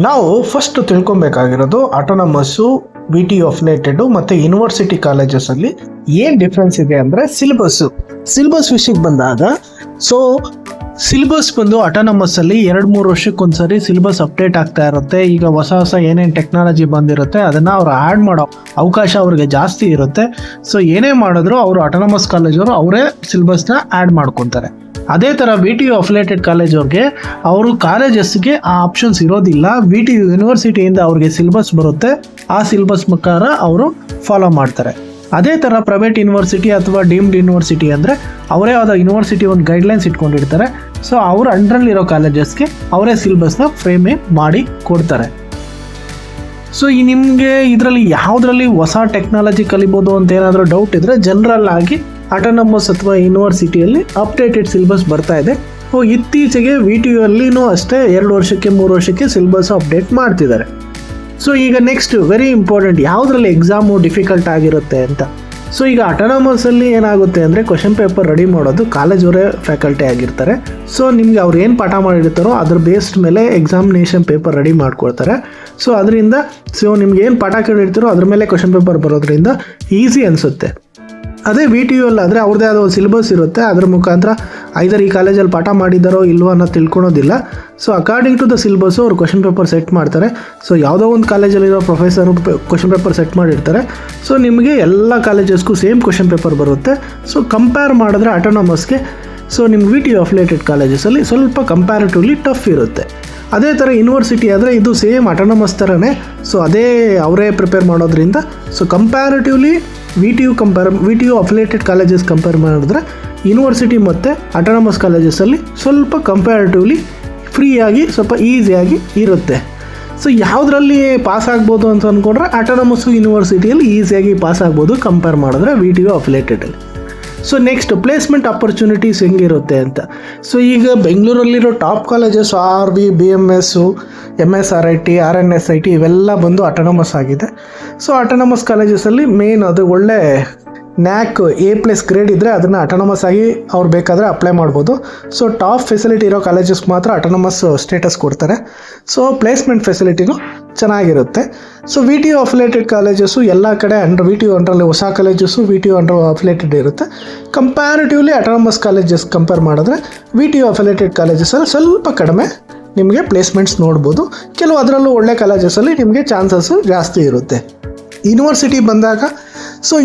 ನಾವು ಫಸ್ಟ್ ತಿಳ್ಕೊಬೇಕಾಗಿರೋದು autonomous, V T U affiliated ಮತ್ತು ಯೂನಿವರ್ಸಿಟಿ ಕಾಲೇಜಸಲ್ಲಿ ಏನು ಡಿಫ್ರೆನ್ಸ್ ಇದೆ ಅಂದರೆ ಸಿಲೆಬಸ್ ವಿಷಯಕ್ಕೆ ಬಂದಾಗ ಸಿಲೆಬಸ್ ಬಂದು ಆಟೋನಮಸ್ಸಲ್ಲಿ 2-3 ವರ್ಷಕ್ಕೊಂದ್ಸರಿ ಸಿಲೆಬಸ್ ಅಪ್ಡೇಟ್ ಆಗ್ತಾ ಇರುತ್ತೆ. ಈಗ ಹೊಸ ಏನೇನು ಟೆಕ್ನಾಲಜಿ ಬಂದಿರುತ್ತೆ ಅದನ್ನು ಅವ್ರು ಆ್ಯಡ್ ಮಾಡೋ ಅವಕಾಶ ಅವ್ರಿಗೆ ಜಾಸ್ತಿ ಇರುತ್ತೆ. ಸೊ ಏನೇ ಮಾಡಿದ್ರು ಅವರು ಆಟೋನಮಸ್ ಕಾಲೇಜವರು ಅವರೇ ಸಿಲೆಬಸ್ನ ಆ್ಯಡ್ ಮಾಡ್ಕೊತಾರೆ. ಅದೇ ಥರ ವಿ ಟಿ ಯು ಅಫಿಲಿಯೇಟೆಡ್ ಕಾಲೇಜವ್ರಿಗೆ ಅವರು ಕಾಲೇಜಸ್ಗೆ ಆ ಆಪ್ಷನ್ಸ್ ಇರೋದಿಲ್ಲ. ವಿ ಟಿ ಯು ಯೂನಿವರ್ಸಿಟಿಯಿಂದ ಅವ್ರಿಗೆ ಸಿಲೆಬಸ್ ಬರುತ್ತೆ, ಆ ಸಿಲೆಬಸ್ ಪ್ರಕಾರ ಅವರು ಫಾಲೋ ಮಾಡ್ತಾರೆ. ಅದೇ ಥರ ಪ್ರೈವೇಟ್ ಯೂನಿವರ್ಸಿಟಿ ಅಥವಾ ಡೀಮ್ಡ್ ಯೂನಿವರ್ಸಿಟಿ ಅಂದರೆ ಅವರೇ ಆದ ಯೂನಿವರ್ಸಿಟಿ ಒಂದು ಗೈಡ್ಲೈನ್ಸ್ ಇಟ್ಕೊಂಡಿರ್ತಾರೆ. ಸೊ ಅವ್ರ ಅಂಡ್ರಲ್ಲಿರೋ ಕಾಲೇಜಸ್ಗೆ ಅವರೇ ಸಿಲೆಬಸ್ನ ಫ್ರೇಮೇ ಮಾಡಿ ಕೊಡ್ತಾರೆ. ಸೊ ಈ ನಿಮಗೆ ಇದರಲ್ಲಿ ಯಾವುದರಲ್ಲಿ ಹೊಸ ಟೆಕ್ನಾಲಜಿ ಕಲಿಬೋದು ಅಂತ ಏನಾದರೂ ಡೌಟ್ ಇದ್ದರೆ ಜನರಲ್ ಆಗಿ ಆಟೋನಮಸ್ ಅಥವಾ ಯೂನಿವರ್ಸಿಟಿಯಲ್ಲಿ ಅಪ್ಡೇಟೆಡ್ ಸಿಲೆಬಸ್ ಬರ್ತಾ ಇದೆ. ಇತ್ತೀಚೆಗೆ ವಿ ಟಿ ಯು ಅಲ್ಲಿನೂ ಅಷ್ಟೇ 2 ವರ್ಷಕ್ಕೆ 3 ವರ್ಷಕ್ಕೆ ಸಿಲೆಬಸ್ ಅಪ್ಡೇಟ್ ಮಾಡ್ತಿದ್ದಾರೆ. ಸೊ ಈಗ ನೆಕ್ಸ್ಟ್ ವೆರಿ ಇಂಪಾರ್ಟೆಂಟ್, ಯಾವುದರಲ್ಲಿ ಎಕ್ಸಾಮು ಡಿಫಿಕಲ್ಟ್ ಆಗಿರುತ್ತೆ ಅಂತ. ಸೊ ಈಗ ಆಟೋನಮಸಲ್ಲಿ ಏನಾಗುತ್ತೆ ಅಂದರೆ ಕ್ವಶನ್ ಪೇಪರ್ ರೆಡಿ ಮಾಡೋದು ಕಾಲೇಜವರೇ ಫ್ಯಾಕಲ್ಟಿ ಆಗಿರ್ತಾರೆ. ಸೊ ನಿಮಗೆ ಅವ್ರು ಏನು ಪಾಠ ಮಾಡಿರ್ತಾರೋ ಅದ್ರ ಬೇಸ್ಡ್ ಮೇಲೆ ಎಕ್ಸಾಮಿನೇಷನ್ ಪೇಪರ್ ರೆಡಿ ಮಾಡ್ಕೊಳ್ತಾರೆ. ಸೊ ಅದರಿಂದ ನಿಮ್ಗೆ ಏನು ಪಾಠ ಕೇಳಿರ್ತಾರೋ ಅದ್ರ ಮೇಲೆ ಕ್ವಶನ್ ಪೇಪರ್ ಬರೋದ್ರಿಂದ ಈಸಿ ಅನಿಸುತ್ತೆ. ಅದೇ ವಿ ಟಿ ಯು ಅಲ್ಲಾದರೆ ಅವ್ರದ್ದೇ ಆದ ಒಂದು ಸಿಲೆಬಸ್ ಇರುತ್ತೆ, ಅದ್ರ ಮುಖಾಂತರ ಐದರ್ ಈ ಕಾಲೇಜಲ್ಲಿ ಪಾಠ ಮಾಡಿದ್ದಾರೋ ಇಲ್ವೋ ಅನ್ನೋ ತಿಳ್ಕೊಳೋದಿಲ್ಲ. So according to the syllabus ಅವ್ರು ಕ್ವಶನ್ ಪೇಪರ್ ಸೆಟ್ ಮಾಡ್ತಾರೆ. ಸೊ ಯಾವುದೋ ಒಂದು ಕಾಲೇಜಲ್ಲಿರೋ ಪ್ರೊಫೆಸರು ಕ್ವಶನ್ ಪೇಪರ್ ಸೆಟ್ ಮಾಡಿರ್ತಾರೆ. ಸೊ ನಿಮಗೆ ಎಲ್ಲ ಕಾಲೇಜಸ್ಗೂ ಸೇಮ್ ಕ್ವಶನ್ ಪೇಪರ್ ಬರುತ್ತೆ. ಸೊ ಕಂಪೇರ್ ಮಾಡಿದ್ರೆ ಆಟೋನಮಸ್ಗೆ ನಿಮ್ಗೆ ವಿ ಟಿ ಯು ಅಫಿಲಿಯೇಟೆಡ್ ಕಾಲೇಜಸಲ್ಲಿ ಸ್ವಲ್ಪ ಕಂಪ್ಯಾರಿಟಿವ್ಲಿ ಟಫ್ ಇರುತ್ತೆ. ಅದೇ ಥರ ಯೂನಿವರ್ಸಿಟಿ ಆದರೆ ಇದು ಸೇಮ್ ಆಟೋನಮಸ್ ಥರನೇ. ಸೊ ಅದೇ ಅವರೇ ಪ್ರಿಪೇರ್ ಮಾಡೋದ್ರಿಂದ comparatively V T U affiliated colleges compare ಮಾಡಿದ್ರೆ ಯೂನಿವರ್ಸಿಟಿ ಮತ್ತು ಆಟೋನಮಸ್ ಕಾಲೇಜಸಲ್ಲಿ ಸ್ವಲ್ಪ ಕಂಪ್ಯಾರಿಟಿವ್ಲಿ ಫ್ರೀಯಾಗಿ ಸ್ವಲ್ಪ ಈಸಿಯಾಗಿ ಇರುತ್ತೆ. ಸೊ ಯಾವುದರಲ್ಲಿ ಪಾಸ್ ಆಗ್ಬೋದು ಅಂತ ಅಂದ್ಕೊಂಡ್ರೆ ಆಟೋನಮಸ್ಸು ಯೂನಿವರ್ಸಿಟಿಯಲ್ಲಿ ಈಸಿಯಾಗಿ ಪಾಸ್ ಆಗ್ಬೋದು ಕಂಪೇರ್ ಮಾಡಿದ್ರೆ ವಿ ಟಿ ಯು ಅಫಿಲಿಯೇಟೆಡಲ್ಲಿ. ಸೊ ನೆಕ್ಸ್ಟ್ ಪ್ಲೇಸ್ಮೆಂಟ್ ಆಪರ್ಚುನಿಟೀಸ್ ಹೆಂಗಿರುತ್ತೆ ಅಂತ. ಸೊ ಈಗ ಬೆಂಗಳೂರಲ್ಲಿರೋ top colleges R V, B M S, MSRIT, RNSIT ಇವೆಲ್ಲ ಬಂದು ಆಟೋನಮಸ್ ಆಗಿದೆ. ಸೊ ಆಟೋನಮಸ್ ಕಾಲೇಜಸಲ್ಲಿ ಮೇನ್ ಅದು ಒಳ್ಳೆ NAC A+ ಗ್ರೇಡ್ ಇದ್ದರೆ ಅದನ್ನು ಆಟೋನಮಸ್ ಆಗಿ ಅವ್ರು ಬೇಕಾದರೆ ಅಪ್ಲೈ ಮಾಡ್ಬೋದು. ಸೊ ಟಾಪ್ ಫೆಸಿಲಿಟಿ ಇರೋ ಕಾಲೇಜಸ್ ಮಾತ್ರ ಆಟೋನಮಸ್ ಸ್ಟೇಟಸ್ ಕೊಡ್ತಾರೆ. ಸೊ ಪ್ಲೇಸ್ಮೆಂಟ್ ಫೆಸಿಲಿಟಿನೂ ಚೆನ್ನಾಗಿರುತ್ತೆ. So V T U affiliated colleges ಎಲ್ಲ ಕಡೆ ವಿ ಟಿ ಯು ಅಂಡರಲ್ಲಿ ಹೊಸ colleges V T U under affiliated ಇರುತ್ತೆ. ಕಂಪ್ಯಾರಿಟಿವ್ಲಿ ಆಟೋನಮಸ್ ಕಾಲೇಜಸ್ ಕಂಪೇರ್ ಮಾಡಿದ್ರೆ ವಿ ಟಿ ಯು ಅಫಿಲಿಯೇಟೆಡ್ ಕಾಲೇಜಸಲ್ಲಿ ಸ್ವಲ್ಪ ಕಡಿಮೆ ನಿಮಗೆ ಪ್ಲೇಸ್ಮೆಂಟ್ಸ್ ನೋಡ್ಬೋದು. ಕೆಲವು ಅದರಲ್ಲೂ ಒಳ್ಳೆ ಕಾಲೇಜಸಲ್ಲಿ ನಿಮಗೆ ಚಾನ್ಸಸ್ಸು ಜಾಸ್ತಿ ಇರುತ್ತೆ. ಯೂನಿವರ್ಸಿಟಿ ಬಂದಾಗ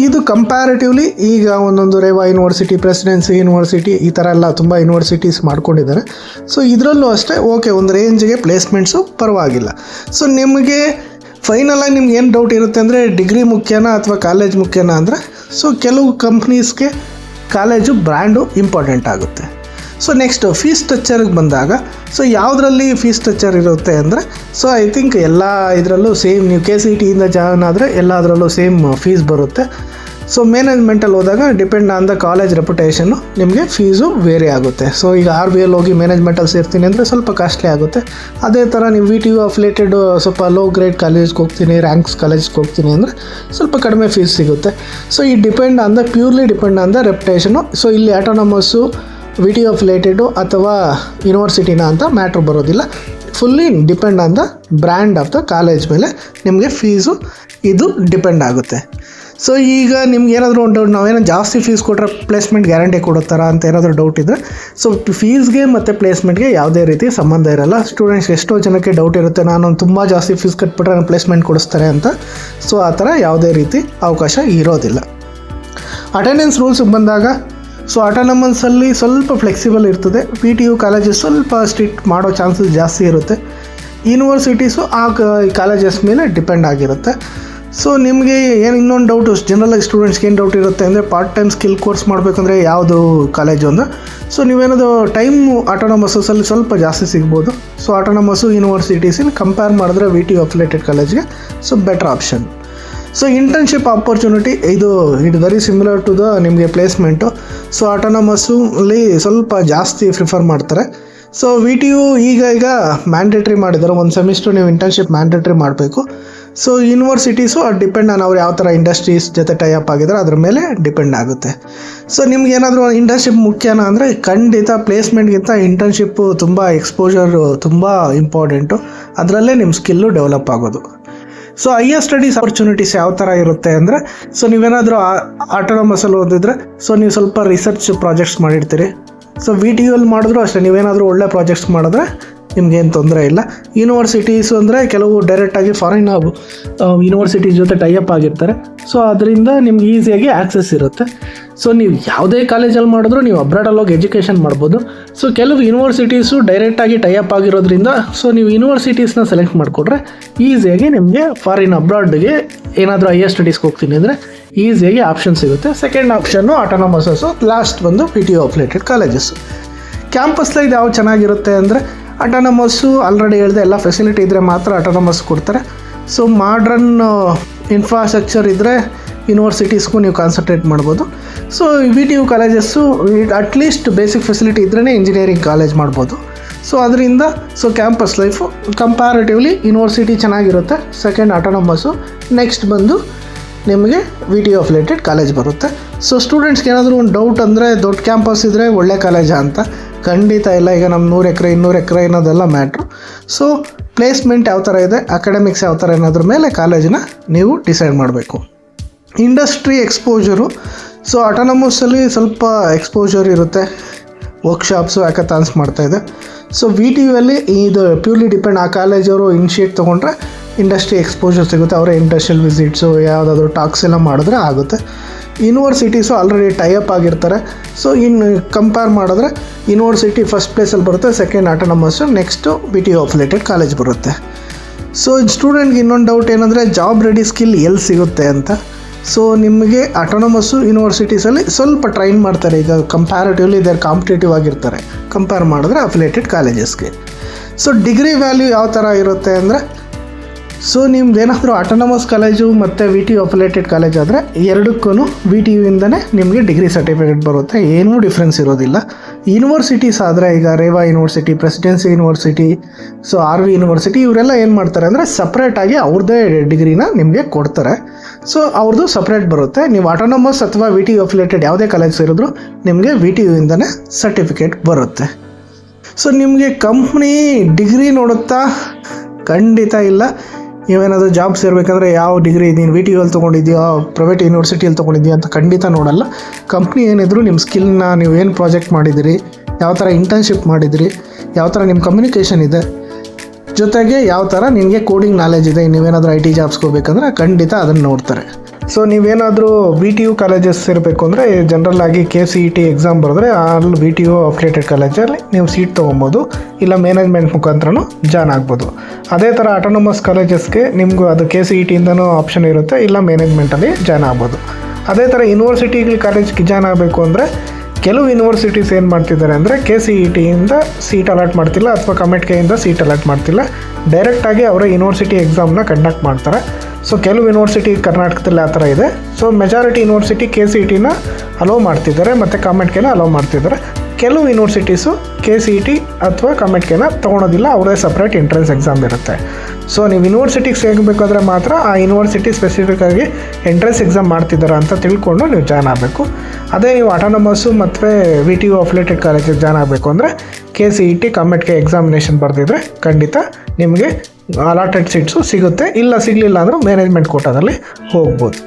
ಇದು ಕಂಪ್ಯಾರಿಟಿವ್ಲಿ ಈಗ ಒಂದೊಂದು ರೇವಾ ಯೂನಿವರ್ಸಿಟಿ, ಪ್ರೆಸಿಡೆನ್ಸಿ ಯೂನಿವರ್ಸಿಟಿ ಈ ಥರ ಎಲ್ಲ ತುಂಬ ಯೂನಿವರ್ಸಿಟೀಸ್ ಮಾಡ್ಕೊಂಡಿದ್ದಾರೆ. ಸೊ ಇದರಲ್ಲೂ ಅಷ್ಟೇ ಓಕೆ, ಒಂದು ರೇಂಜಿಗೆ ಪ್ಲೇಸ್ಮೆಂಟ್ಸು ಪರವಾಗಿಲ್ಲ. ಸೊ ನಿಮಗೆ ಫೈನಲಾಗಿ ನಿಮ್ಗೆ ಏನು ಡೌಟ್ ಇರುತ್ತೆ ಅಂದರೆ ಡಿಗ್ರಿ ಮುಖ್ಯನಾ ಅಥವಾ ಕಾಲೇಜ್ ಮುಖ್ಯನಾ ಅಂದರೆ ಕೆಲವು ಕಂಪ್ನೀಸ್ಗೆ ಕಾಲೇಜು ಬ್ರ್ಯಾಂಡು ಇಂಪಾರ್ಟೆಂಟ್ ಆಗುತ್ತೆ. ಸೊ ನೆಕ್ಸ್ಟ್ ಫೀಸ್ ಸ್ಟ್ರಕ್ಚರ್ಗೆ ಬಂದಾಗ ಯಾವುದರಲ್ಲಿ ಫೀಸ್ ಸ್ಟ್ರಕ್ಚರ್ ಇರುತ್ತೆ ಅಂದರೆ ಐ ಥಿಂಕ್ ಎಲ್ಲ ಇದರಲ್ಲೂ ಸೇಮ್. ನೀವು KCET ಇಂದ ಜಾಯ್ನ್ ಆದರೆ ಎಲ್ಲದರಲ್ಲೂ ಸೇಮ್ ಫೀಸ್ ಬರುತ್ತೆ. ಸೊ ಮ್ಯಾನೇಜ್ಮೆಂಟಲ್ಲಿ ಹೋದಾಗ ಡಿಪೆಂಡ್ ಆನ್ ದ ಕಾಲೇಜ್ ರೆಪ್ಯುಟೇಷನ್ನು ನಿಮಗೆ ಫೀಸು ವೇರಿ ಆಗುತ್ತೆ. ಸೊ ಈಗ RBL ಹೋಗಿ ಮ್ಯಾನೇಜ್ಮೆಂಟಲ್ಲಿ ಸೇರ್ತೀನಿ ಅಂದರೆ ಸ್ವಲ್ಪ ಕಾಸ್ಟ್ಲಿ ಆಗುತ್ತೆ. ಅದೇ ಥರ ನೀವು ವಿ ಟಿ ಯು ಅಫಿಲಿಯೇಟೆಡ್ ಸ್ವಲ್ಪ ಲೋ ಗ್ರೇಡ್ ಕಾಲೇಜ್ಗೆ ಹೋಗ್ತೀನಿ, ರ್ಯಾಂಕ್ಸ್ ಕಾಲೇಜ್ಗೆ ಹೋಗ್ತೀನಿ ಅಂದರೆ ಸ್ವಲ್ಪ ಕಡಿಮೆ ಫೀಸ್ ಸಿಗುತ್ತೆ. ಸೊ ಈ purely depend on the reputation. So ಇಲ್ಲಿ autonomous, V T U affiliated ಅಥವಾ ಯೂನಿವರ್ಸಿಟಿನ ಅಂತ ಮ್ಯಾಟ್ರ್ ಬರೋದಿಲ್ಲ. Fully depend on the brand of the college ಮೇಲೆ ನಿಮಗೆ ಫೀಸು ಇದು ಡಿಪೆಂಡ್ ಆಗುತ್ತೆ. ಸೊ ಈಗ ನಿಮ್ಗೆ ಏನಾದರೂ ಒಂದು ಡೌಟ್, ನಾವೇನೋ ಜಾಸ್ತಿ ಫೀಸ್ ಕೊಟ್ಟರೆ ಪ್ಲೇಸ್ಮೆಂಟ್ ಗ್ಯಾರಂಟಿ ಕೊಡುತ್ತಾರ ಅಂತ ಏನಾದರೂ ಡೌಟ್ ಇದ್ದರೆ ಫೀಸ್ಗೆ ಮತ್ತು ಪ್ಲೇಸ್ಮೆಂಟ್ಗೆ ಯಾವುದೇ ರೀತಿ ಸಂಬಂಧ ಇರಲ್ಲ. ಸ್ಟೂಡೆಂಟ್ಸ್ ಎಷ್ಟೋ ಜನಕ್ಕೆ ಡೌಟ್ ಇರುತ್ತೆ, ನಾನು ತುಂಬ ಜಾಸ್ತಿ ಫೀಸ್ ಕಟ್ಬಿಟ್ರೆ ನಾನು ಪ್ಲೇಸ್ಮೆಂಟ್ ಕೊಡಿಸ್ತಾರೆ ಅಂತ. ಸೊ ಆ ಥರ ಯಾವುದೇ ರೀತಿ ಅವಕಾಶ ಇರೋದಿಲ್ಲ. ಅಟೆಂಡೆನ್ಸ್ ರೂಲ್ಸ್ಗೆ ಬಂದಾಗ ಆಟೋನಮಸಲ್ಲಿ ಸ್ವಲ್ಪ ಫ್ಲೆಕ್ಸಿಬಲ್ ಇರ್ತದೆ. ವಿ ಟಿ ಯು ಕಾಲೇಜಸ್ ಸ್ವಲ್ಪ ಸ್ಟ್ರಿಕ್ಟ್ ಮಾಡೋ ಚಾನ್ಸಸ್ ಜಾಸ್ತಿ ಇರುತ್ತೆ. ಯೂನಿವರ್ಸಿಟೀಸು ಆ ಕಾಲೇಜಸ್ ಮೇಲೆ ಡಿಪೆಂಡ್ ಆಗಿರುತ್ತೆ. ಸೊ ನಿಮಗೆ ಏನು ಇನ್ನೊಂದು ಡೌಟು ಜನರಲಾಗಿ ಸ್ಟೂಡೆಂಟ್ಸ್ಗೆ ಏನು ಡೌಟ್ ಇರುತ್ತೆ ಅಂದರೆ ಪಾರ್ಟ್ ಟೈಮ್ ಸ್ಕಿಲ್ ಕೋರ್ಸ್ ಮಾಡಬೇಕಂದ್ರೆ ಯಾವುದು ಕಾಲೇಜು ಅಂದರೆ ನೀವೇನದು ಟೈಮು ಆಟೋನಮಸಲ್ಲಿ ಸ್ವಲ್ಪ ಜಾಸ್ತಿ ಸಿಗ್ಬೋದು. ಸೊ ಆಟೋನಮಸ್ಸು ಯೂನಿವರ್ಸಿಟೀಸಿನ ಕಂಪೇರ್ ಮಾಡಿದ್ರೆ ವಿ ಟಿ ಯು ಅಫಿಲಿಯೇಟೆಡ್ ಕಾಲೇಜ್ಗೆ better option. So internship opportunity ಇದು ವೆರಿ ಸಿಮಿಲರ್ ಟು ದ ನಿಮಗೆ ಪ್ಲೇಸ್ಮೆಂಟು. ಸೊ ಆಟೋನಮಸ್ಸಲ್ಲಿ ಸ್ವಲ್ಪ ಜಾಸ್ತಿ ಪ್ರಿಫರ್ ಮಾಡ್ತಾರೆ. ಸೊ ವಿ ಟಿ ಯು ಈಗ ಮ್ಯಾಂಡೇಟ್ರಿ ಮಾಡಿದ್ದಾರೆ, ಒಂದು ಸೆಮಿಸ್ಟರ್ ನೀವು ಇಂಟರ್ನ್ಶಿಪ್ ಮ್ಯಾಂಡೇಟ್ರಿ ಮಾಡಬೇಕು. ಸೊ ಯೂನಿವರ್ಸಿಟೀಸು ಅದು ಡಿಪೆಂಡ್ ಆನ್ ಅವ್ರು ಯಾವ ಥರ ಇಂಡಸ್ಟ್ರೀಸ್ ಜೊತೆ ಟೈಅಪ್ ಆಗಿದ್ರೆ ಅದ್ರ ಮೇಲೆ ಡಿಪೆಂಡ್ ಆಗುತ್ತೆ. ಸೊ ನಿಮ್ಗೆ ಏನಾದರೂ ಇಂಟರ್ನ್ಶಿಪ್ ಮುಖ್ಯನಾ ಅಂದರೆ ಖಂಡಿತ ಪ್ಲೇಸ್ಮೆಂಟ್ಗಿಂತ ಇಂಟರ್ನ್ಶಿಪ್ಪು ತುಂಬ ಎಕ್ಸ್ಪೋಜರು ತುಂಬ ಇಂಪಾರ್ಟೆಂಟು. ಅದರಲ್ಲೇ ನಿಮ್ಮ ಸ್ಕಿಲ್ಲು ಡೆವಲಪ್ ಆಗೋದು. ಸೊ ಹೈಯರ್ ಸ್ಟಡೀಸ್ ಆಪರ್ಚುನಿಟೀಸ್ ಯಾವ ಥರ ಇರುತ್ತೆ ಅಂದರೆ, ಸೊ ನೀವೇನಾದರೂ ಆಟೋನಮಸಲ್ಲಿ ಓದಿದ್ರೆ ಸೊ ನೀವು ಸ್ವಲ್ಪ ರಿಸರ್ಚ್ ಪ್ರಾಜೆಕ್ಟ್ಸ್ ಮಾಡಿರ್ತೀರಿ. ಸೊ VTU ಅಲ್ಲಿ ಮಾಡಿದ್ರು ಅಷ್ಟೇ, ನೀವೇನಾದರೂ ಒಳ್ಳೆ ಪ್ರಾಜೆಕ್ಟ್ಸ್ ಮಾಡಿದ್ರೆ ನಿಮ್ಗೇನು ತೊಂದರೆ ಇಲ್ಲ. ಯೂನಿವರ್ಸಿಟೀಸು ಅಂದರೆ ಕೆಲವು ಡೈರೆಕ್ಟಾಗಿ ಫಾರಿನ್ ಯೂನಿವರ್ಸಿಟೀಸ್ ಜೊತೆ ಟೈಅಪ್ ಆಗಿರ್ತಾರೆ. ಸೊ ಅದರಿಂದ ನಿಮ್ಗೆ ಈಸಿಯಾಗಿ ಆ್ಯಕ್ಸೆಸ್ ಇರುತ್ತೆ. ಸೊ ನೀವು ಯಾವುದೇ ಕಾಲೇಜಲ್ಲಿ ಮಾಡಿದ್ರು ನೀವು ಅಬ್ರಾಡಲ್ಲಿ ಹೋಗಿ ಎಜುಕೇಷನ್ ಮಾಡ್ಬೋದು. ಸೊ ಕೆಲವು ಯೂನಿವರ್ಸಿಟೀಸು ಡೈರೆಕ್ಟಾಗಿ ಟೈಅಪ್ ಆಗಿರೋದ್ರಿಂದ ಸೊ ನೀವು ಯೂನಿವರ್ಸಿಟೀಸ್ನ ಸೆಲೆಕ್ಟ್ ಮಾಡಿಕೊಂಡ್ರೆ ಈಸಿಯಾಗಿ ನಿಮಗೆ ಫಾರಿನ್ ಅಬ್ರಾಡ್ಗೆ ಏನಾದರೂ ಹೈಯರ್ ಸ್ಟಡೀಸ್ಗೆ ಹೋಗ್ತೀನಿ ಅಂದರೆ ಈಸಿಯಾಗಿ ಆಪ್ಷನ್ ಸಿಗುತ್ತೆ. ಸೆಕೆಂಡ್ ಆಪ್ಷನ್ನು ಆಟೋನಮಸಸ್ಸು, ಲಾಸ್ಟ್ ಬಂದು PTU affiliated colleges. Campus life ಯಾವ ಚೆನ್ನಾಗಿರುತ್ತೆ ಅಂದರೆ, ಆಟೋನಮಸ್ಸು ಆಲ್ರೆಡಿ ಹೇಳಿದೆ ಎಲ್ಲ ಫೆಸಿಲಿಟಿ ಇದ್ದರೆ ಮಾತ್ರ ಆಟೋನಮಸ್ ಕೊಡ್ತಾರೆ. ಸೊ ಮಾಡ್ರನ್ ಇನ್ಫ್ರಾಸ್ಟ್ರಕ್ಚರ್ ಇದ್ದರೆ ಯೂನಿವರ್ಸಿಟೀಸ್ಗೂ ನೀವು ಕಾನ್ಸಂಟ್ರೇಟ್ ಮಾಡ್ಬೋದು. So VTU colleges at least basic facility ಇದ್ರೇ ಇಂಜಿನಿಯರಿಂಗ್ ಕಾಲೇಜ್ ಮಾಡ್ಬೋದು. ಸೊ ಅದರಿಂದ so campus life comparatively university ಚೆನ್ನಾಗಿರುತ್ತೆ. ಸೆಕೆಂಡ್ ಆಟೋನಮಸ್ಸು, ನೆಕ್ಸ್ಟ್ ಬಂದು ನಿಮಗೆ VTU ಅಫಿಲಿಯೇಟೆಡ್ ಕಾಲೇಜ್ ಬರುತ್ತೆ. ಸೊ ಸ್ಟೂಡೆಂಟ್ಸ್ಗೆ ಏನಾದರೂ ಒಂದು ಡೌಟ್ ಅಂದರೆ ದೊಡ್ಡ ಕ್ಯಾಂಪಸ್ ಇದ್ದರೆ ಒಳ್ಳೆ ಕಾಲೇಜಾ ಅಂತ, ಖಂಡಿತ ಇಲ್ಲ. ಈಗ ನಮ್ಮ 100 ಎಕರೆ 200 ಎಕರೆ ಅನ್ನೋದೆಲ್ಲ ಮ್ಯಾಟ್ರು. ಸೊ ಪ್ಲೇಸ್ಮೆಂಟ್ ಯಾವ ಥರ ಇದೆ, ಅಕಾಡೆಮಿಕ್ಸ್ ಯಾವ ಥರ ಅನ್ನೋದ್ರ ಮೇಲೆ ಕಾಲೇಜನ್ನ ನೀವು ಡಿಸೈಡ್ ಮಾಡಬೇಕು. ಇಂಡಸ್ಟ್ರಿ ಎಕ್ಸ್ಪೋಜರು, ಸೊ ಆಟೋನಮಸಲ್ಲಿ ಸ್ವಲ್ಪ ಎಕ್ಸ್ಪೋಜರ್ ಇರುತ್ತೆ. ವರ್ಕ್ಶಾಪ್ಸು ಹ್ಯಾಕಥಾನ್ಸ್ ಮಾಡ್ತಾಯಿದೆ. ಸೊ VTU ಅಲ್ಲಿ ಇದು ಪ್ಯೂರ್ಲಿ ಡಿಪೆಂಡ್, ಆ ಕಾಲೇಜವರು ಇನಿಷಿಯೇಟ್ ತೊಗೊಂಡ್ರೆ ಇಂಡಸ್ಟ್ರಿ ಎಕ್ಸ್ಪೋಜರ್ ಸಿಗುತ್ತೆ. ಅವರೇ ಇಂಡಸ್ಟ್ರಿಯಲ್ ವಿಸಿಟ್ಸು ಯಾವುದಾದ್ರೂ ಟಾಕ್ಸ್ ಎಲ್ಲ ಮಾಡಿದ್ರೆ ಆಗುತ್ತೆ. ಯೂನಿವರ್ಸಿಟೀಸು ಆಲ್ರೆಡಿ ಟೈಅಪ್ ಆಗಿರ್ತಾರೆ. ಸೊ ಇನ್ನು ಕಂಪೇರ್ ಮಾಡಿದ್ರೆ ಯೂನಿವರ್ಸಿಟಿ ಫಸ್ಟ್ ಪ್ಲೇಸಲ್ಲಿ ಬರುತ್ತೆ, second autonomous, next VTU affiliated college ಬರುತ್ತೆ. ಸೊ ಸ್ಟೂಡೆಂಟ್ಗೆ ಇನ್ನೊಂದು ಡೌಟ್ ಏನಂದರೆ ಜಾಬ್ ರೆಡಿ ಸ್ಕಿಲ್ ಎಲ್ಲಿ ಸಿಗುತ್ತೆ ಅಂತ. ಸೊ ನಿಮಗೆ ಆಟೋನಮಸ್ಸು ಯೂನಿವರ್ಸಿಟೀಸಲ್ಲಿ ಸ್ವಲ್ಪ ಟ್ರೈನ್ ಮಾಡ್ತಾರೆ. ಈಗ ಕಂಪ್ಯಾರಿಟಿವ್ಲಿ ಇದರ ಕಾಂಪಿಟೇಟಿವ್ ಆಗಿರ್ತಾರೆ ಕಂಪೇರ್ ಮಾಡಿದ್ರೆ ಅಫಿಲಿಯೇಟೆಡ್ ಕಾಲೇಜಸ್ಗೆ. ಸೊ ಡಿಗ್ರಿ ವ್ಯಾಲ್ಯೂ ಯಾವ ಥರ ಇರುತ್ತೆ ಅಂದರೆ, ಸೊ ನಿಮ್ದೇನಾದರೂ ಆಟೋನಮಸ್ ಕಾಲೇಜು ಮತ್ತು VTU ಅಫಿಲಿಯೇಟೆಡ್ ಕಾಲೇಜ್ ಆದರೆ ಎರಡಕ್ಕೂ VTU ಇಂದನೇ ನಿಮಗೆ ಡಿಗ್ರಿ ಸರ್ಟಿಫಿಕೇಟ್ ಬರುತ್ತೆ, ಏನೂ ಡಿಫ್ರೆನ್ಸ್ ಇರೋದಿಲ್ಲ. ಯೂನಿವರ್ಸಿಟೀಸ್ ಆದರೆ ಈಗ Reva University, Presidency University, so RV University ಇವರೆಲ್ಲ ಏನು ಮಾಡ್ತಾರೆ ಅಂದರೆ ಸಪ್ರೇಟಾಗಿ ಅವ್ರದ್ದೇ ಡಿಗ್ರಿನ ನಿಮಗೆ ಕೊಡ್ತಾರೆ. ಸೊ ಅವ್ರದ್ದು ಸಪ್ರೇಟ್ ಬರುತ್ತೆ. ನೀವು ಆಟೋನಮಸ್ ಅಥವಾ VTU ಅಫಿಲಿಯೇಟೆಡ್ ಯಾವುದೇ ಕಾಲೇಜ್ ಸೇರಿದ್ರು ನಿಮಗೆ VTU ಇಂದನೇ ಸರ್ಟಿಫಿಕೇಟ್ ಬರುತ್ತೆ. ಸೊ ನಿಮಗೆ ಕಂಪ್ನಿ ಡಿಗ್ರಿ ನೋಡುತ್ತಾ? ಖಂಡಿತ ಇಲ್ಲ. ನೀವೇನಾದರೂ ಜಾಬ್ ಸೇರಬೇಕಂದ್ರೆ ಯಾವ ಡಿಗ್ರಿ ನೀನು VTU ಅಲ್ಲಿ ತೊಗೊಂಡಿದ್ಯೋ ಪ್ರೈವೇಟ್ ಯೂನಿವರ್ಸಿಟಿಯಲ್ಲಿ ತೊಗೊಂಡಿದ್ಯಾ ಅಂತ ಖಂಡಿತ ನೋಡಲ್ಲ. ಕಂಪ್ನಿ ಏನಿದ್ರು ನಿಮ್ಮ ಸ್ಕಿಲ್ನ, ನೀವು ಏನು ಪ್ರಾಜೆಕ್ಟ್ ಮಾಡಿದಿರಿ, ಯಾವ ಥರ ಇಂಟರ್ನ್ಶಿಪ್ ಮಾಡಿದಿರಿ, ಯಾವ ಥರ ನಿಮ್ಮ ಕಮ್ಯುನಿಕೇಷನ್ ಇದೆ, ಜೊತೆಗೆ ಯಾವ ಥರ ನಿಮಗೆ ಕೋಡಿಂಗ್ ನಾಲೆಜ್ ಇದೆ, ನೀವೇನಾದರೂ IT ಜಾಬ್ಸ್ಗೆ ಹೋಗ್ಬೇಕಂದ್ರೆ ಖಂಡಿತ ಅದನ್ನು ನೋಡ್ತಾರೆ. ಸೊ ನೀವೇನಾದರೂ VTU ಕಾಲೇಜಸ್ ಸೇರಬೇಕು ಅಂದರೆ ಜನರಲ್ ಆಗಿ KCET ಎಕ್ಸಾಮ್ ಬರೆದ್ರೆ ಅಲ್ಲಿ VTU ಅಫಿಲಿಯೇಟೆಡ್ ಕಾಲೇಜಲ್ಲಿ ನೀವು ಸೀಟ್ ತೊಗೊಬೋದು, ಇಲ್ಲ ಮ್ಯಾನೇಜ್ಮೆಂಟ್ ಮುಖಾಂತರನೂ ಜಾಯ್ನ್ ಆಗ್ಬೋದು. ಅದೇ ಥರ ಆಟೋನಮಸ್ ಕಾಲೇಜಸ್ಗೆ ನಿಮಗೂ ಅದು KCET ಇಂದನೂ ಆಪ್ಷನ್ ಇರುತ್ತೆ, ಇಲ್ಲ ಮ್ಯಾನೇಜ್ಮೆಂಟಲ್ಲಿ ಜಾಯ್ನ್ ಆಗ್ಬೋದು. ಅದೇ ಥರ ಯೂನಿವರ್ಸಿಟಿ ಕಾಲೇಜ್ಗೆ ಜಾಯ್ನ್ ಆಗಬೇಕು ಅಂದರೆ ಕೆಲವು ಯೂನಿವರ್ಸಿಟೀಸ್ ಏನು ಮಾಡ್ತಿದ್ದಾರೆ ಅಂದರೆ KCET ಇಂದ ಸೀಟ್ ಅಲಾಟ್ ಮಾಡ್ತಿಲ್ಲ, ಅಥವಾ ಕಮೆಟ್ಕೆಯಿಂದ ಸೀಟ್ ಅಲಾಟ್ ಮಾಡ್ತಿಲ್ಲ, ಡೈರೆಕ್ಟಾಗಿ ಅವರ ಯೂನಿವರ್ಸಿಟಿ ಎಕ್ಸಾಮ್ನ ಕಂಡಕ್ಟ್ ಮಾಡ್ತಾರೆ. ಸೊ ಕೆಲವು ಯೂನಿವರ್ಸಿಟಿ ಕರ್ನಾಟಕದಲ್ಲಿ ಆ ಥರ ಇದೆ. ಸೊ ಮೆಜಾರಿಟಿ ಯೂನಿವರ್ಸಿಟಿ KCETನ ಅಲೋ ಮಾಡ್ತಿದ್ದಾರೆ ಮತ್ತು ಕಮೆಟ್ಕೆನ ಅಲೋ ಮಾಡ್ತಿದ್ದಾರೆ. ಕೆಲವು ಯೂನಿವರ್ಸಿಟೀಸು KCET ಅಥವಾ ಕಮೆಟ್ಕೆನ ತೊಗೊಳೋದಿಲ್ಲ, ಅವರೇ ಸಪ್ರೇಟ್ ಎಂಟ್ರೆನ್ಸ್ ಎಕ್ಸಾಮ್ ಇರುತ್ತೆ. ಸೊ ನೀವು ಯೂನಿವರ್ಸಿಟಿಗೆ ಸೇರಬೇಕಾದ್ರೆ ಮಾತ್ರ ಆ ಯೂನಿವರ್ಸಿಟಿ ಸ್ಪೆಸಿಫಿಕ್ಕಾಗಿ ಎಂಟ್ರೆನ್ಸ್ ಎಕ್ಸಾಮ್ ಮಾಡ್ತಿದ್ದಾರೆ ಅಂತ ತಿಳ್ಕೊಂಡು ನೀವು ಜಾಯ್ನ್ ಆಗಬೇಕು. ಅದೇ ನೀವು ಆಟೋನಮಸ್ಸು ಮತ್ತು VTU ಅಫಿಲಿಯೇಟೆಡ್ ಕಾಲೇಜಿಗೆ ಜಾಯ್ನ್ ಆಗಬೇಕು ಅಂದರೆ KCET ಕಮೆಟ್ಕೆ ಎಕ್ಸಾಮಿನೇಷನ್ ಬರೆದಿದ್ರೆ ಖಂಡಿತ ನಿಮಗೆ ಅಲಾಟೆಡ್ ಸೀಟ್ಸು ಸಿಗುತ್ತೆ, ಇಲ್ಲ ಸಿಗಲಿಲ್ಲ ಅಂದರೂ ಮ್ಯಾನೇಜ್ಮೆಂಟ್ ಕೋಟಾದಲ್ಲಿ ಹೋಗ್ಬೋದು.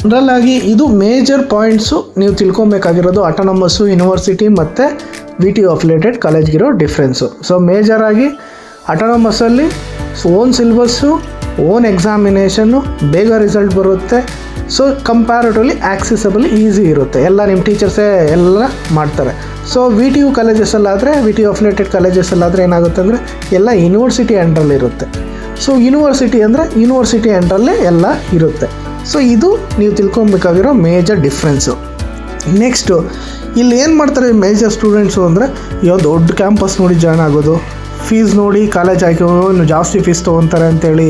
ಜನರಲ್ಲಾಗಿ ಇದು ಮೇಜರ್ ಪಾಯಿಂಟ್ಸು ನೀವು ತಿಳ್ಕೊಬೇಕಾಗಿರೋದು ಆಟೋನಮಸ್ಸು, ಯೂನಿವರ್ಸಿಟಿ ಮತ್ತು VTU ಅಫಿಲಿಯೇಟೆಡ್ ಕಾಲೇಜ್ಗಿರೋ ಡಿಫ್ರೆನ್ಸು. ಸೊ ಮೇಜರಾಗಿ ಆಟೋನಮಸ್ಸಲ್ಲಿ ಓನ್ ಸಿಲೆಬಸ್ಸು, ಓನ್ ಎಕ್ಸಾಮಿನೇಷನ್ನು, ಬೇಗ ರಿಸಲ್ಟ್ ಬರುತ್ತೆ. ಸೊ ಕಂಪ್ಯಾರಿಟಿವ್ಲಿ ಆಕ್ಸೆಸಬಲ್ ಈಸಿ ಇರುತ್ತೆ, ಎಲ್ಲ ನಿಮ್ಮ ಟೀಚರ್ಸೇ ಎಲ್ಲ ಮಾಡ್ತಾರೆ. ಸೊ VTU ಕಾಲೇಜಸ್ಸಲ್ಲಾದರೆ, VTU ಅಫಿಲಿಯೇಟೆಡ್ ಕಾಲೇಜಸ್ಸಲ್ಲಾದರೆ ಏನಾಗುತ್ತೆ ಅಂದರೆ ಎಲ್ಲ ಯೂನಿವರ್ಸಿಟಿ ಅಂಡರಲ್ಲಿರುತ್ತೆ. ಸೊ ಯೂನಿವರ್ಸಿಟಿ ಅಂದರೆ ಯೂನಿವರ್ಸಿಟಿ ಅಂಡರಲ್ಲೇ ಎಲ್ಲ ಇರುತ್ತೆ. ಸೊ ಇದು ನೀವು ತಿಳ್ಕೊಬೇಕಾಗಿರೋ ಮೇಜರ್ ಡಿಫ್ರೆನ್ಸು. ನೆಕ್ಸ್ಟು ಇಲ್ಲಿ ಏನು ಮಾಡ್ತಾರೆ ಮೇಜರ್ ಸ್ಟೂಡೆಂಟ್ಸು ಅಂದರೆ, ಯಾವ ದೊಡ್ಡ ಕ್ಯಾಂಪಸ್ ನೋಡಿ ಜಾಯ್ನ್ ಆಗೋದು, ಫೀಸ್ ನೋಡಿ ಕಾಲೇಜ್ ಹಾಕಿ ಇನ್ನು ಜಾಸ್ತಿ ಫೀಸ್ ತೊಗೊತಾರೆ ಅಂತೇಳಿ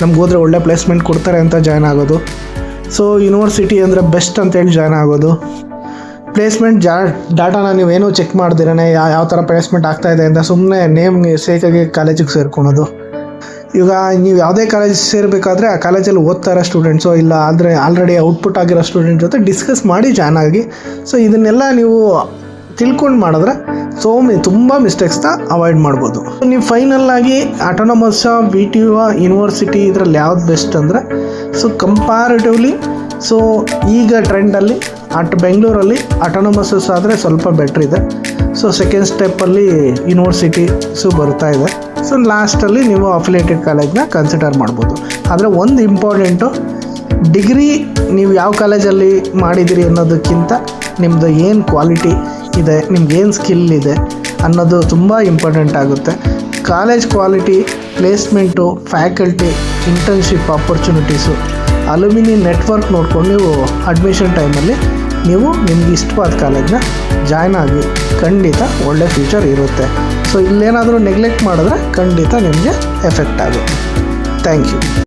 ನಮ್ಗೆ ಹೋದರೆ ಒಳ್ಳೆ ಪ್ಲೇಸ್ಮೆಂಟ್ ಕೊಡ್ತಾರೆ ಅಂತ ಜಾಯ್ನ್ ಆಗೋದು. ಸೊ ಯೂನಿವರ್ಸಿಟಿ ಅಂದರೆ ಬೆಸ್ಟ್ ಅಂತೇಳಿ ಜಾಯ್ನ್ ಆಗೋದು. ಪ್ಲೇಸ್ಮೆಂಟ್ ಡಾಟಾನ ನೀವೇನೂ ಚೆಕ್ ಮಾಡ್ದಿರೇ ಯಾವ ಥರ ಪ್ಲೇಸ್ಮೆಂಟ್ ಆಗ್ತಾಯಿದೆ ಅಂತ ಸುಮ್ಮನೆ ನೇಮ್ ಸೇಕಾಗಿ ಕಾಲೇಜಿಗೆ ಸೇರ್ಕೊಳೋದು. ಈಗ ನೀವು ಯಾವುದೇ ಕಾಲೇಜ್ ಸೇರಬೇಕಾದ್ರೆ ಆ ಕಾಲೇಜಲ್ಲಿ ಓದ್ತಾ ಇರೋ ಸ್ಟೂಡೆಂಟ್ಸು ಇಲ್ಲ ಆದರೆ ಆಲ್ರೆಡಿ ಔಟ್ಪುಟ್ ಆಗಿರೋ ಸ್ಟೂಡೆಂಟ್ ಜೊತೆ ಡಿಸ್ಕಸ್ ಮಾಡಿ ಜಾಯ್ನ್ ಆಗಿ. ಸೊ ಇದನ್ನೆಲ್ಲ ನೀವು ತಿಳ್ಕೊಂಡು ಮಾಡಿದ್ರೆ ತುಂಬ ಮಿಸ್ಟೇಕ್ಸ್ನ ಅವಾಯ್ಡ್ ಮಾಡ್ಬೋದು. ನೀವು ಫೈನಲ್ಲಾಗಿ autonomous B T U university ಇದರಲ್ಲಿ ಯಾವ್ದು ಬೆಸ್ಟ್ ಅಂದರೆ ಸೊ ಕಂಪ್ಯಾರಿಟಿವ್ಲಿ ಸೊ ಈಗ ಟ್ರೆಂಡಲ್ಲಿ ಬೆಂಗಳೂರಲ್ಲಿ ಆಟೋನಮಸಸ್ ಆದರೆ ಸ್ವಲ್ಪ ಬೆಟ್ರ್ ಇದೆ. ಸೊ ಸೆಕೆಂಡ್ ಸ್ಟೆಪ್ಪಲ್ಲಿ ಯೂನಿವರ್ಸಿಟೀಸು ಬರ್ತಾ ಇದೆ. ಸೊ ಲಾಸ್ಟಲ್ಲಿ ನೀವು ಅಫಿಲಿಯೇಟೆಡ್ ಕಾಲೇಜ್ನ ಕನ್ಸಿಡರ್ ಮಾಡ್ಬೋದು. ಆದರೆ ಒಂದು ಇಂಪಾರ್ಟೆಂಟು, ಡಿಗ್ರಿ ನೀವು ಯಾವ ಕಾಲೇಜಲ್ಲಿ ಮಾಡಿದಿರಿ ಅನ್ನೋದಕ್ಕಿಂತ ನಿಮ್ಮದು ಏನು ಕ್ವಾಲಿಟಿ ಇದೆ, ನಿಮ್ಗೇನು ಸ್ಕಿಲ್ ಇದೆ ಅನ್ನೋದು ತುಂಬ ಇಂಪಾರ್ಟೆಂಟ್ ಆಗುತ್ತೆ. College quality, placement, faculty, internship opportunities, alumni network ನೋಡ್ಕೊಂಡು ನೀವು ಅಡ್ಮಿಷನ್ ಟೈಮಲ್ಲಿ ನೀವು ನಿಮ್ಗೆ ಇಷ್ಟವಾದ ಕಾಲೇಜ್ನ ಜಾಯ್ನ್ ಆಗಿ, ಖಂಡಿತ ಒಳ್ಳೆ ಫ್ಯೂಚರ್ ಇರುತ್ತೆ. ಸೊ ಇಲ್ಲೇನಾದರೂ ನೆಗ್ಲೆಕ್ಟ್ ಮಾಡಿದ್ರೆ ಖಂಡಿತ ನಿಮಗೆ ಎಫೆಕ್ಟ್ ಆಗುತ್ತೆ. Thank you.